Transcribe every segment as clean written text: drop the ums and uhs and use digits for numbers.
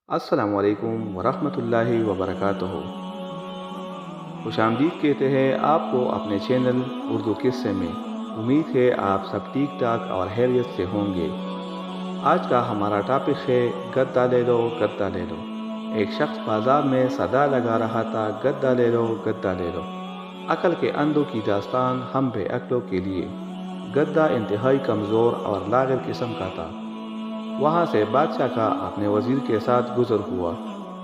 السلام علیکم ورحمۃ اللہ وبرکاتہ۔ خوش آمدید کہتے ہیں آپ کو اپنے چینل اردو قصے میں۔ امید ہے آپ سب ٹھیک ٹھاک اور خیریت سے ہوں گے۔ آج کا ہمارا ٹاپک ہے گدا لے لو گدا لے لو۔ ایک شخص بازار میں صدا لگا رہا تھا، گدا لے لو گدا لے لو۔ عقل کے اندھوں کی داستان ہم بے عقلوں کے لیے۔ گدا انتہائی کمزور اور لاغر قسم کا تھا۔ وہاں سے بادشاہ کا اپنے وزیر کے ساتھ گزر ہوا۔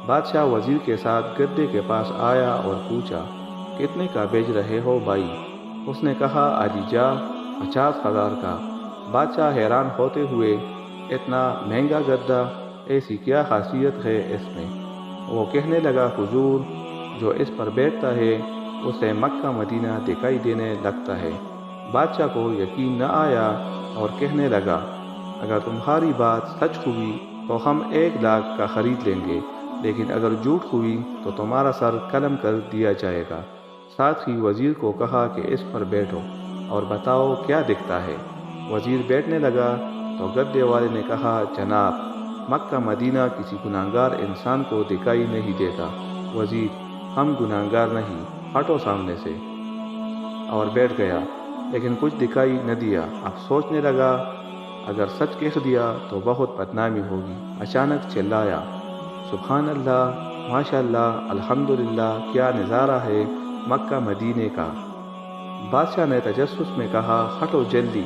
بادشاہ وزیر کے ساتھ گدے کے پاس آیا اور پوچھا، کتنے کا بیچ رہے ہو بھائی؟ اس نے کہا، آجی جا 50,000 کا۔ بادشاہ حیران ہوتے ہوئے، اتنا مہنگا گدا، ایسی کیا خاصیت ہے اس میں؟ وہ کہنے لگا، حضور، جو اس پر بیٹھتا ہے اسے مکہ مدینہ دکھائی دینے لگتا ہے۔ بادشاہ کو یقین نہ آیا اور کہنے لگا، اگر تمہاری بات سچ ہوئی تو ہم 1,00,000 کا خرید لیں گے، لیکن اگر جھوٹ ہوئی تو تمہارا سر قلم کر دیا جائے گا۔ ساتھ ہی وزیر کو کہا کہ اس پر بیٹھو اور بتاؤ کیا دکھتا ہے۔ وزیر بیٹھنے لگا تو گدے والے نے کہا، جناب، مکہ مدینہ کسی گناہگار انسان کو دکھائی نہیں دیتا۔ وزیر، ہم گناہگار نہیں، ہٹو سامنے سے، اور بیٹھ گیا، لیکن کچھ دکھائی نہ دیا۔ اب سوچنے لگا، اگر سچ کہہ دیا تو بہت بدنامی ہوگی۔ اچانک چلایا، سبحان اللہ، ماشاء اللہ، الحمدللہ، کیا نظارہ ہے مکہ مدینے کا۔ بادشاہ نے تجسس میں کہا، ہٹو جلدی،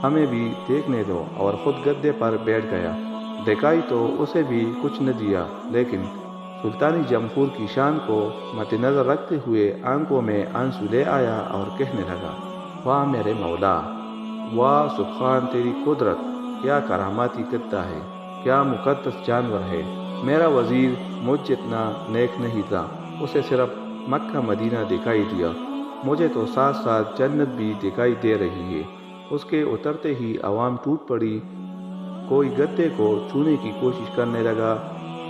ہمیں بھی دیکھنے دو، اور خود گدے پر بیٹھ گیا۔ دکھائی تو اسے بھی کچھ نہ دیا، لیکن سلطانی جمہور کی شان کو مد نظر رکھتے ہوئے آنکھوں میں آنسو لے آیا اور کہنے لگا، واہ میرے مولا، واہ سبحان تیری قدرت، کیا کراماتی گدا ہے، کیا مقدس جانور ہے۔ میرا وزیر مجھ جتنا نیک نہیں تھا، اسے صرف مکہ مدینہ دکھائی دیا، مجھے تو ساتھ ساتھ جنت بھی دکھائی دے رہی ہے۔ اس کے اترتے ہی عوام ٹوٹ پڑی، کوئی گدے کو چھونے کی کوشش کرنے لگا،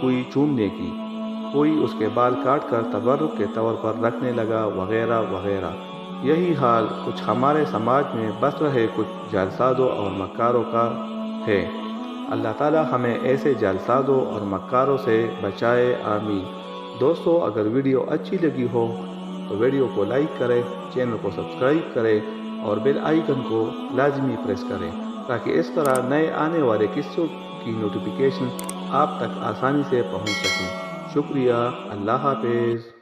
کوئی چومنے کی، کوئی اس کے بال کاٹ کر تبرک کے طور پر رکھنے لگا، وغیرہ وغیرہ۔ یہی حال کچھ ہمارے سماج میں بس رہے کچھ جعلسازوں اور مکاروں کا ہے۔ اللہ تعالی ہمیں ایسے جعلسازوں اور مکاروں سے بچائے، آمین۔ دوستو، اگر ویڈیو اچھی لگی ہو تو ویڈیو کو لائک کریں، چینل کو سبسکرائب کریں اور بیل آئیکن کو لازمی پریس کریں، تاکہ اس طرح نئے آنے والے قصوں کی نوٹیفیکیشن آپ تک آسانی سے پہنچ سکیں۔ شکریہ، اللہ حافظ۔